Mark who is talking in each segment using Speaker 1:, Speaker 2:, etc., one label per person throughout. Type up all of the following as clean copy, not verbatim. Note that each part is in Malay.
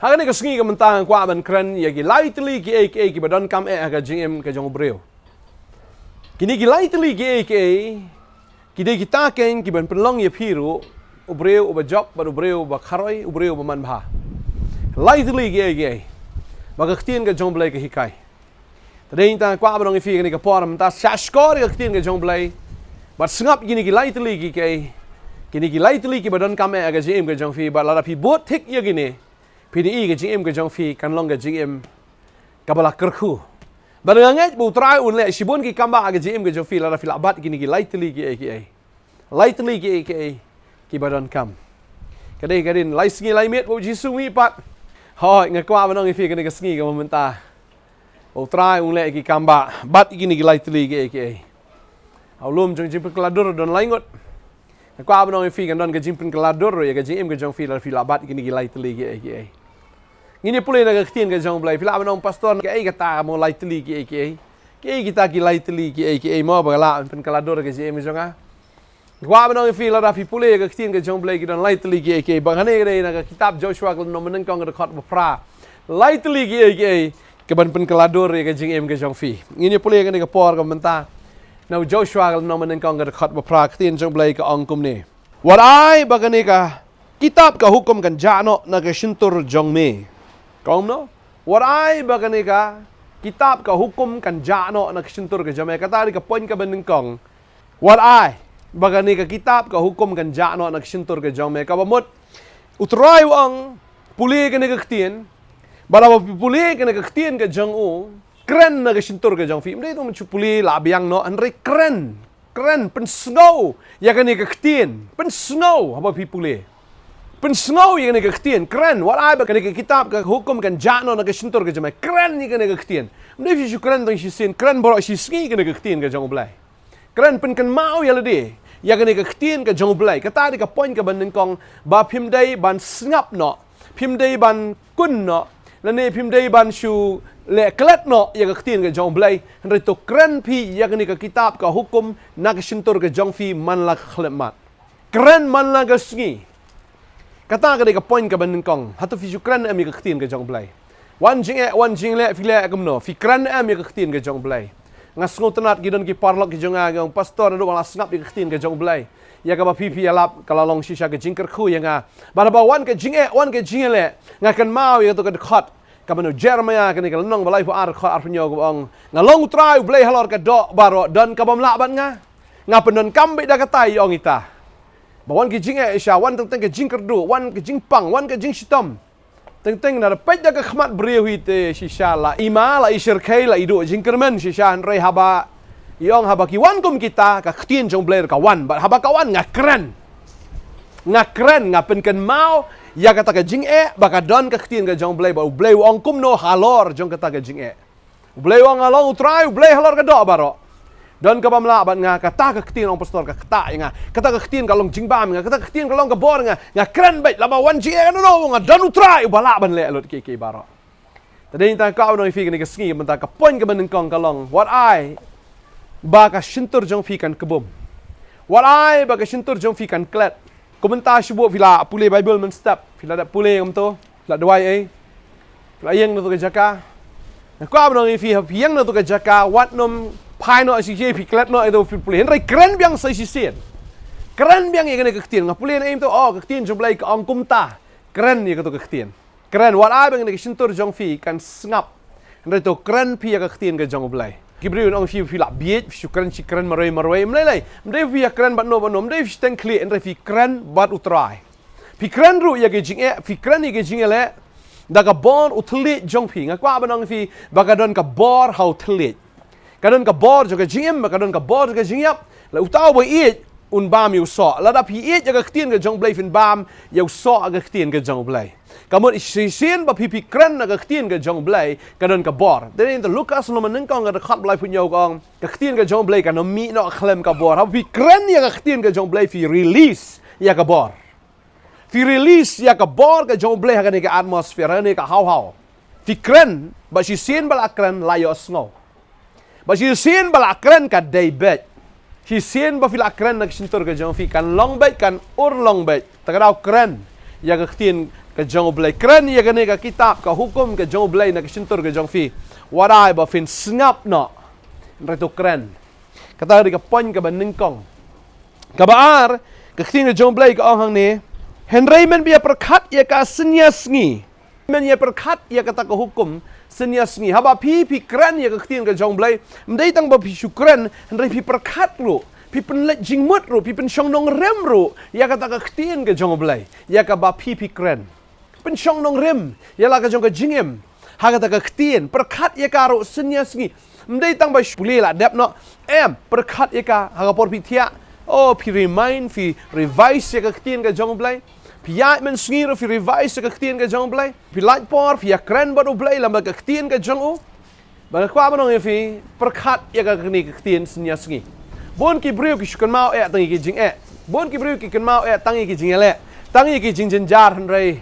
Speaker 1: Hagan ka sngi ka mentang kwa ban kren ya gi lightly ki badon kam ka jingem ka jong breu. Kini gi lightly ki de kita ken ki ban penlong ya piru ubreu uba job ba ubreu ba kharoi ubreu ba man bha. Lightly ki baga ktien ka jong blai ka hikai. Tadeng ta kwa ban ngi fi ka poram ta shashkor ka ktien ka jong blai. But sngap gini ki lightly kini ki lightly ki badon kam ka jingem ka jong fi ba la pi bot thik ya gini. PDI ke GM ke jong fi kan long ke GM kabala kerku. Badanganget bu try unle sibun ki kamba ke GM ke jong fi la fil abat gini ki lightly ki lightly ki badon kam. Kadin lai sngi lai met bu jisu mi pat. Hoi ngakwa banong fi ke sngi ke momenta. Bu try unle ki kamba bat gini ki lightly ki. Aulum jong jim keladur don laingot. Ngakwa banong fi kan don ke jim keladur ya ke GM ke jong fi la fil abat gini ki lightly ki. Ngini pulai nak ktien ke jong blai pila banong pastor ke ai kata mo lightly ki kita ki lightly ki mo bagala pen kalador ke jm jonga gwa banong fi la fi pulai ke ktien ke jong blai ki don lightly ki bangane ke na kitab Joshua ko no meneng kong rekod bapra lightly ki ke ban pen kalador ke jm ke jong fi ngini pulai ke ne ke por ko menta na Joshua ko no meneng kong rekod bapra ktien jong blai ke angkum ne warai bagane ka kitab ka hukum kan jano na ke shintur jong me Kaum no, warai bagani ka kitab ka hukum kan jano na kisintur ka jamay katari ka point ka banding kong. Warai bagani ka kitab ka hukum kan jano na kisintur ka jamay kabamot utray ang puli ka nagaktian balaw puli ka nagaktian ka jang kren na kisintur ka jang fi. Hindi ito puli labiyang no anre kren pen snow ya ka nagaktian pen snow haba pi puli. Pensnow yang ni kektian keren warai ba kani kitab ka hukum kan jano na kasintur ka jamai keren ni kani kektian mde fi keren tong sin keren boro si sngi kani kektian ka jong blai keren pen kan mau ya lede ya kani kektian ka jong blai kata di ka point ka banding kong ba phimdai ban snap no phimdai ban kun no lane phimdai ban shu le klet no ya kektian ka jong blai andre to keren pi ya kani ka kitab ka hukum na kasintur ka jong fi man la khlemat keren man la ka sngi Kata ka point ka banding kong hatu fi kran am ka ktin ka jong blai wan jing le fi le akamno fi kran am ka ktin ka jong blai ngasngo tenat gidon ki parlok ki jong agong pastor ndo wala snap ka ktin ka jong blai ya ka ba pipi alap kala long shisha ka jingker khu ya nga ba wan ka jing le ngakan mau ya to ka khot ka bano Jeremiah ka ni ka nong balai fu ar khot ar pnyo ko ong ngalong trai blai halor ka do baro dan ka bam la ban nga penon kambe da ka tai ong ita Bawan ke jing Asia, wan teng ke jing kerdu, wan ke jing pang, wan ke jing sitom. Teng na pej da ke khmat brewi te shisha la ima la isher kai la idu jing kermen shisha rei haba yong haba ki wan kum kita ka ktien jong blair ka wan ba haba ka wan nga keren nga pen ken mau ya kata ke jing ba ka don ka ktien ka jong blair ba blai ong kum no halor jong kata ke jing blai ong along utrai blai halor ka do baro Don ka bamla ban nga kata ka ktin ong pastor ka kata nga kata ka ktin ka long jingbam nga kata ka ktin ka long ka bor nga kren bet laba wan ji no nga don utrai bala ban le lot ki baro tadin ta ka no fi ni ka sngi ban ta ka point ka ban kong ka long what I ba ka shintur jong fi kan kebum what I ba ka shintur jong fi kan klet komentar shubo vila pule bible men step vila da pule ngam to la dwai vila yang no to ka jaka ka no fi yang no to ka jaka wat nom Pai no si JP klet no itu pulih Henry keren biang saya sisien keren biang yang kena kektian ngapulih na im to kektian jumlai ke angkum ta keren ya ketu kektian keren wat ai bang ni sintur jong fi kan snap Henry to keren pi ya kektian ke jong blai kibriu ong fi la biet fi keren si keren maroi mlai mdai fi keren bat no mdai fi ten kli Henry fi keren bat utrai fi keren ru ya ke jing fi keren ya ke jing le da ka bon utlit jong fi ngakwa banong fi bagadon ka bor how tlit kadon ka bor jo ka jingem kadon ka bor jo ka jingyap la utaw bo it un bam yu so la da pi it ja ka ktien ka jong blai fin bam yu so ka ktien ka jong blai kamot isin ba pi kren na ka ktien ka jong blai kadon ka bor den in Lukas no maneng kong ka khat blai punyo kong ka ktien ka jong blai ka no mi no khlem ka bor ha pi kren ya ka ktien ka jong blai fi release ya ka bor fi release ya ka bor ka jong blai ha ka ni ka atmosphere ha ni ka how fi kren ba si sin bala kren la yo sngo Ba si sin bala kren ka day bet. Si sin ba fila kren nagsintur ka jong fi kan long bet kan ur long bet. Tagadaw kren ya ka ktien ke jong blai kren ya gane ka kitab ka hukum ke jong blai na ke sintur ke jong fi warai ba fin snap no reto kren kata ri ka pon ka ban ningkong ka baar ke khtin ke jong blai ka hang ni henry men bia perkhat ya ka senyas ngi men ya perkhat ya kata ka hukum senyas ngi haba pi kren ya ke khtin ke jong blai mdai tang ba pi syukren henry pi perkhat ru pi pen let jingmut ru pi pen syong nong rem ru ya kata ka khtin ke jong blai ya ka ba pi kren pen syong nong rem ya la ka jong ka jingem ha kata ka khtin perkhat ya ka ru senyas ngi mdai tang ba puli la dep no perkhat ya ka ha ka por pi thia pi remind pi revise ya ka khtin ke jong blai pi ya men sngi ru pi revise ya ka khtin ke jong blai pi light por pi ya kren ba ru blai la ka khtin ke jong u ba kwa ba nong fi perkhat ya ka ni ka khtin senyas ngi bon ki brio ki shukon mau tangi ki jing bon ki brio ki kan mau tangi ki jing le tangi ki jing jen jar han rei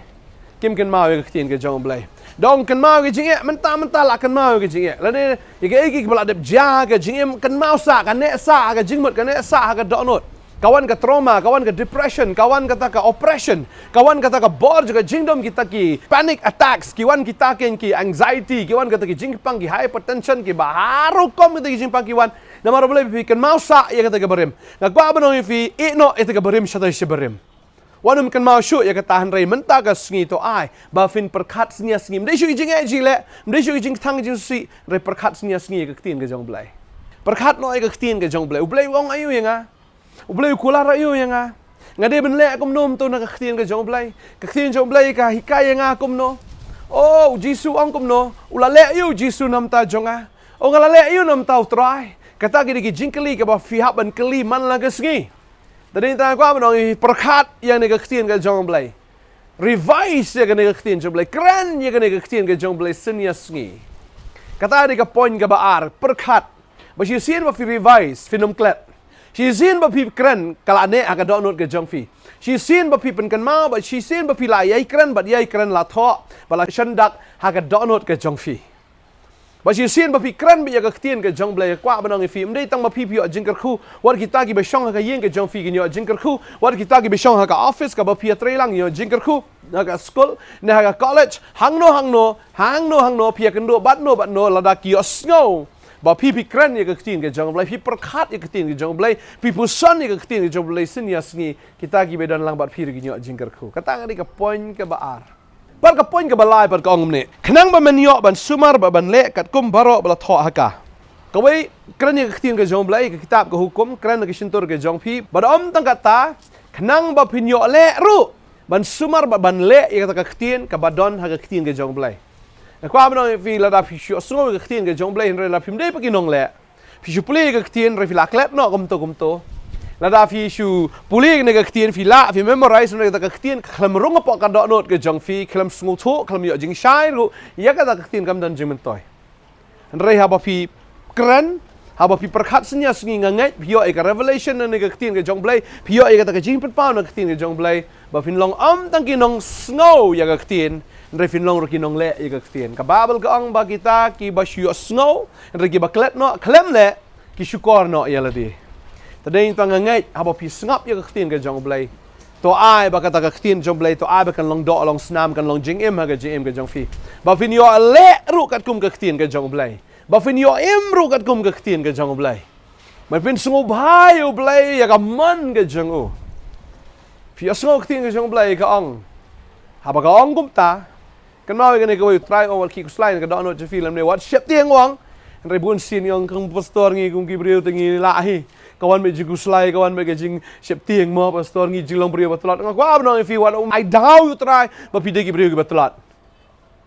Speaker 1: kim kan mau ki tien ke jong blai dong kan mau ki jing menta la kan mau ki jing la ne ki bala dep ja ke jing kan mau sa kan ne sa ka jing mot kan ne sa ka donot kawan ka trauma kawan ka depression kawan kata ka oppression kawan kata ka bor juga jingdom kita ki panic attacks kiwan kita ki anxiety kiwan kata ki jing pang ki hypertension ki baharu kom kita ki jing pang kiwan na marabole pi kan mau sa ya kata ka berim ngakwa ba no fi no ita ka berim shatay si berim wanum kan mau shu ya kata han rei menta ka sngi to ai ba fin perkhat snia sngi mdai shu jing jile mdai shu jing thang jing si re perkhat snia sngi ka tin ka jong blai perkhat no ai ka tin ka jong blai ublai wong ayu ya ublai kula ra yu ya ngade ben le kum nom to na ka tin ka jong blai ka hikaya nga kum no jisu ang kum no ulale yu jisu nam ta jonga ngala le yu nam ta try kata gini ki jingkeli ke ba fihap ban keli man la kesngi tadi ta kwa ba perkhat yang ne ka khtin ka jong blai revise ya ka ne ka khtin jong blai kran ya ka ne ka khtin ka jong blai senya sngi kata di ka point ka baar perkhat ba si sien ba fi revise finom klet si sien ba fi kran kala ne aka download ka jong fi si sien ba fi pen kan ma ba si sien ba fi la yai kran la tho ba la shandak aka download ka jong fi ba si sien ba pi kran bi ya ka khtin ka jong blai kwa ba nang fi mdei tang ma pi jingkar khu war kita ki ba shong ka yen ka jong fi ki nyo jingkar khu war kita ki ba shong ka office ka ba pi tre lang nyo jingkar khu na ka school na ka college hang no pi kan do bat no la da ki osngo ba pi kran ya ka khtin ka jong blai pi perkhat ya ka khtin ka jong blai pi pusan ya ka khtin ka jong blai sin ya sngi kita ki be dan lang bat pi ki nyo jingkar khu kata ngani ka point ka baar par ka point ka balai par ka ongom ne khnang ba menyo ban sumar ba ban le kat kum baro bala tho haka kawai kran ya khtin ka jong blai ka kitab ka hukum kran ka sintur ka jong phi ba om tang kata khnang ba pinyo le ru ban sumar ba ban le ya ka khtin ka badon ha ka khtin ka jong blai na kwa ba no fi la da phi shu so ka khtin ka jong blai re la phim dei pa kinong le phi shu puli ka khtin re fi la klet no kum to la da fi shu puli ne ka khtin fi la fi memorize ne ka khtin khlam rung pa ka do not ka jong fi khlam sngu tho khlam yo jing shai ru ya ka khtin kam dan jing toy re ha ba fi kran ha ba fi perkhat senya sngi ngai phi yo ka revelation ne ka khtin ka jong blai phi yo ka jing pat pa na khtin ka jong blai ba fin long tang ki nong snow ya ka khtin re fin long ro ki nong le ya ka khtin ka babel ka ang ba kita ki ba shu snow re ki ba klet no klem le ki shukor no ya la di tadeng tang ngai abo pi snap ya ka khtin ka jong blai to ai ba ka ta ka khtin jong blai to ai ba kan long do long snam kan long jing em ha ka jing em ka jong fi ba fin yo le ru kat kum ka khtin ka jong blai ba fin yo em ru kat kum ka khtin ka jong blai ma fin sungu bhai u blai ya ka man ka jong u fi asngo khtin ka jong blai ka ong ha ba ka ong kum ta kan mau ka ne ka try on ki slide ka do no je film ne what ship tieng wang rebun sin yang kang pastor ngi kum ki breu tengi la hi kawan me jigu slai kawan me jing ship tieng mo pastor ngi jilong breu batlat ngak wa no fi what I down you try ba pi de ki breu ki batlat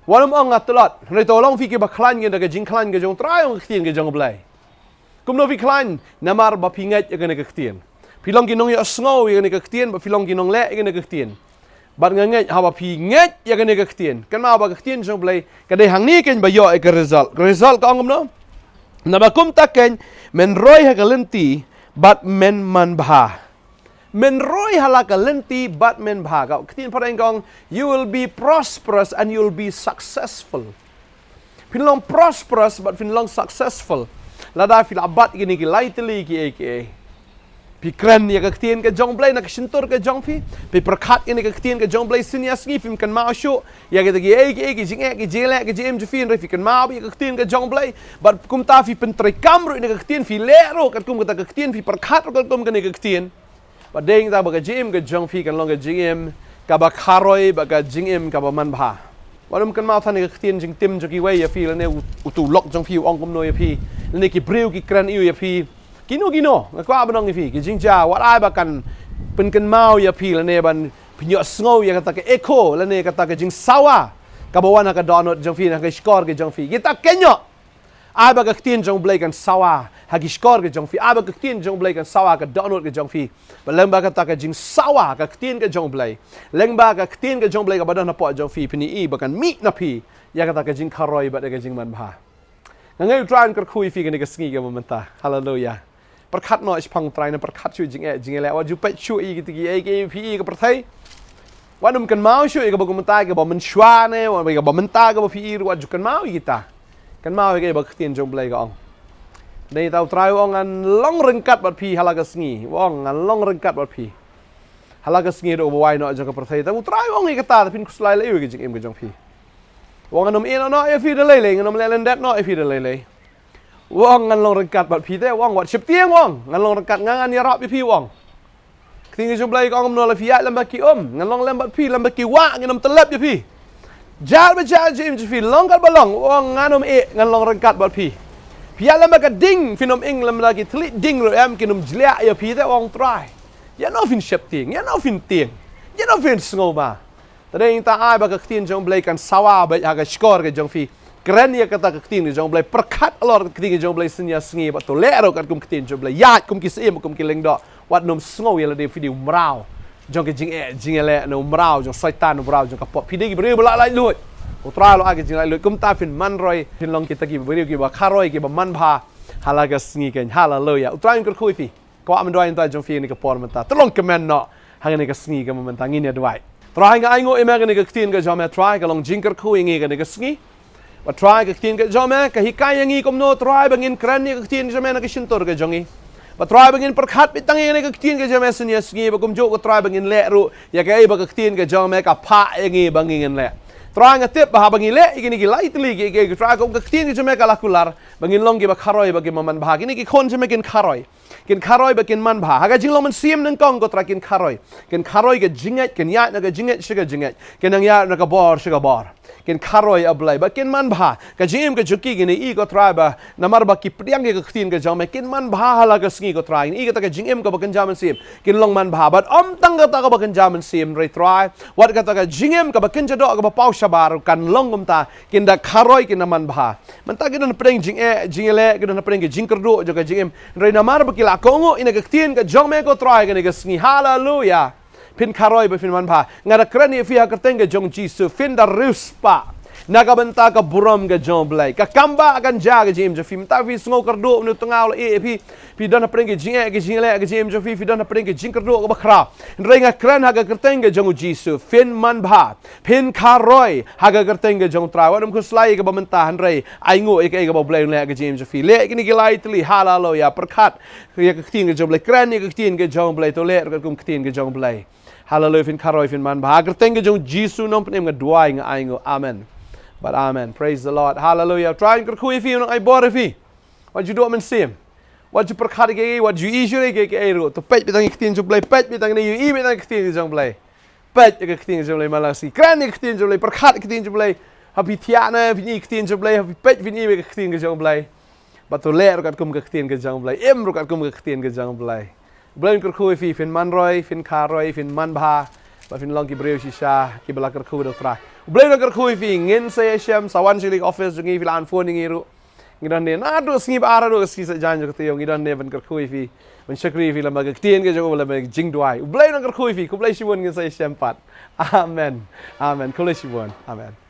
Speaker 1: wanam ang atlat re to long fi ki ba khlan ngi da jing khlan ge jong try ong khtin ge jong blai kum no fi khlan namar ba pi ngai ge ne ge khtin pi long ki nong ya sngo ye ne ge khtin ba pi long ki nong le ge ne ge khtin bat ngai ha ba pi ngai ye ge ne ge khtin kan ma ba ge khtin jong blai ka de hang ni ken ba yo e ge result ka ong no na ba kum ta ken men roi ha ga lenti bat men man bha men roi halaka lenti bat men bha ka khtin parang gong you will be prosperous and you will be successful pinlong prosperous but pinlong successful lada fil abat gini ki lightly ki aka pi kren ya ka ktien ka jong blai na ka shintur ka jong fi pi perkhat ini ka ktien ka jong blai sin ya sngi fim kan mau shu ya ka gi ki jing ki jele ka jem ju fin re fi kan mau bi ka ktien ka jong blai bat kum ta fi pen tre kam ro ni ka ktien fi le ro ka kum ka ktien fi perkhat ro ka kum ka ni ka ktien bat ding ta ba ka jem ka jong fi kan long ka jim ka ba kharoi ba ka jing ka ba man bhaวันกันมาท่านนี่ก็เตียนจึงเต็มจะกี่ไว้ยาพี่แล้วเนี่ยอุตุล็อกจังพี่องกุมโนยาพี่แล้วเนี่ยกี่บริวกี่กรันอิวยาพี่กินโนก็ว่าบันองยาพี่กี่จิงจ้าวัดไอ้บักันเป็นกันเมายาพี่แล้วเนี่ยบันพิญญาสงอยากตะกเอโคแล้วเนี่ยก็ตะกจิงสาวะกับบัวนักดอนจังพี่นักสกอร์กี่จังพี่กี่ตะเกนยไอ้บักเตียนจังเบลกันสาวะหากสกอร์กี่จังพี่ไอ้บักเตียนจังเบลกันสาวะกับดอนกี่จังพี่บัลลังบักตะกจิงสาวะกับเตียนกี่จังเบลเล็งบักเตียนกี่จังเบลกับบัดนับปอจังพี่พินีบักันมีนับพี่อยากตะกจิงคารอยบัดกจิงมันพางั้นไงตรายกันคุยฟีกันในกสกีกันมันตาฮาเลลูยาประคัดหน่อยพังตรายนะประคัดช่วยจิงแล้วว่าจูเป็ดช่วยอีกตะกี้พี่กับประเทศว่านุ่มกันเมาช่วยกับบอกมันตายกับบอกมันชัวเนี่ยว่ากับบอกมันตายกับบอกพี่หรือว่าจูกันเมาอีกตากันเมาอีกบอกเตียนจงเปลกับองในเตาตรายว่างันล่องรึงกัดบัดพี่ฮาลากสกีว่างันล่องรึงกัดบัดพี่ฮาลากสกีโดบวายหน่อยจังกับประเทศแต่ว่าตรายว่าไงก็ตาแต่พินคุสไลเลยอยู่กับจิงกับจังพี่ว่างันนมเอ็นน้อยพี่เดลเลยงันนมเลนเด็ดน้อยพี่เดลเลยว่างงันลงรังกัดบัดพี่ได้ว่างวัดชิบเตียงว่างงันลงรังกัดงานนี้รับพี่ว่างทิ้งจุบเลยก็งมโนละพี่ยัดลำบากกี่งันลงลำบากพี่ลำบากกี่ว่างันนมตะเล็บพี่จ้าไปจ้าจิมจิพี่ลงกัดบอลงว่างงานนมงันลงรังกัดบัดพี่ยัดลำบากดิ้งฟินนมลำบากกี่ทลิดิ้งหรือกินนมเจลียพี่ได้ว่างตรายยันนอฟินชิบเตียงยันนอฟินเตียงยันนอฟินสงบมาแต่ได้ยินตาไอ้บักเตียนจงเบลกันสาวาเบยากสกอร์กันจงฟีกรณีกตากเตียนจงเบลประคัดอลอร์กเตียนจงเบลสัญญาสงีบัตัวเล่เรากันกุมเตียนจงเบลญาติกุมกิเสียมกุมกิเลงดอวัดนมสงบยาลเดียฟิดิวมราวจงกิจิงเล่นมราวจงไซตานมราวจงกับปอพี่ได้กี่บริบลอะไรลุยอุตราเราอากิจิงอะไรลุยกุมตาฟินมันรอยฟินลองกิตากี่บริบกี่บ่คารอยกี่บ่มันพาฮาลากสงีกันฮาลาเลยอุตราอินกระคุยฟีก็ว่ามันรอยอินตาจงฟีนี่กับปอนมันตาตลงคอมเมนต์เนาะหางนี่กับสงีกันมันตางี้เนี่ยด้วยtry nga aingo imagine ka ktin ka jome try ka long jinker khu ngi ka ka sngi wa try ka ktin ka jome ka hikai ngi komno try bangin kran ni ka ktin jome na ka shintor ka jongi wa try bangin perkhat bitang ngi ka ktin ka jome snya sngi ba kum jo ko try bangin le ru ya ka ai ba ka ktin ka jome ka pha ngi bangin le try nga tip ba bangin le igini ki lightly ki try ka ktin ka jome ka lakular bangin long ki ba kharoi ba ki maman bha gini ki khon jome kin kharoiกินคารอยแบบกินมันผ่าหากจริงเรามันเสียมนั่งกองก็ตรากินคารอยกับจิงเงกินยานักจิงเงชกจิงเงกินนางยานักบอร์ชกบอร์กินคารอยอับไลแบบกินมันผ่ากับจิมกับจุกี้กินอีก็ตราแบบน้ำมันบักกิเปรี้ยงกับตีนกับจอมกินมันผ่าฮาลากสกีก็ตราอีก็ตากับจิงกับบักกินจามันเสียมกินลงมันผ่าบัดอมตั้งกับตากับบักกินจามันเสียมไรตรายวัดกับตากับจิงกับบักกินจะดอกกับเป้าชาบาร์กันลงกุมตากินดักคารอยกินน้ำมันผ่ามันตากินนั่นเปรี้ยงจิงเล่กินนั่นเปรี้ยงกับจิงกระดูกกับจิงไรน้ำมันบักกิลากงอินกับตีนกับจอมก็ตรายกันกับสกีฮาเลลูยาพินคารอยไปฟินมันผ่างานกรณีฟิฮากระเตงกับจงจีสุฟินดาริสปาnakabanta ka buram ka jom blay ka kamba akan jaga jim jofi mta fi sngo kardo nu tengau la pi dona preng ke jinge ke jingle ke jim jofi fi dona preng ke jing kardo ka bakra renga kran haga kerteng ke jong jisu fin man bha pin karoi haga kerteng ke jong tra wadum kuslai ka bamenta hanrei aingo ek ka blay le ke jim jofi le ke ni ke lightly halalo ya perkhat ya ke tin ke jom blay kran ni ke tin ke jong blay to le ka kum tin ke jong blay halalo fin karoi fin man bha kerteng ke jong jisu nom pnem nga duai nga aingo amen. But amen. Praise the Lord. Hallelujah. Try and kukui fi nang ay bore fi. What you do man sim. What you perkhari ke what you easily ke ero. To pet bitang iktin jo play pet bitang ni you bitang iktin jo play. Pet iktin jo play malasi. Kran iktin jo play perkhat iktin jo play. Happy tiana fi iktin jo play. Happy pet fi iktin jo play. But to le kat kum iktin ke jo play. Em kat kum iktin ke jo play. Blame kukui fi fin man roy fin karoi fin man bha. But fin long ki breu shisha ki bala kukui do try. Blame nak kerkui fi ngin saya syam sawan silik office jungi fi lan phone ngiru ngidan ne na do sngi bara do ski sa jan jok teo ngidan ne ban kerkui fi ban shakri fi lamag tien ke jok lamag jing duai blame nak kerkui fi ku blai shibon ngin saya syam pat amen amen ku blai shibon amen.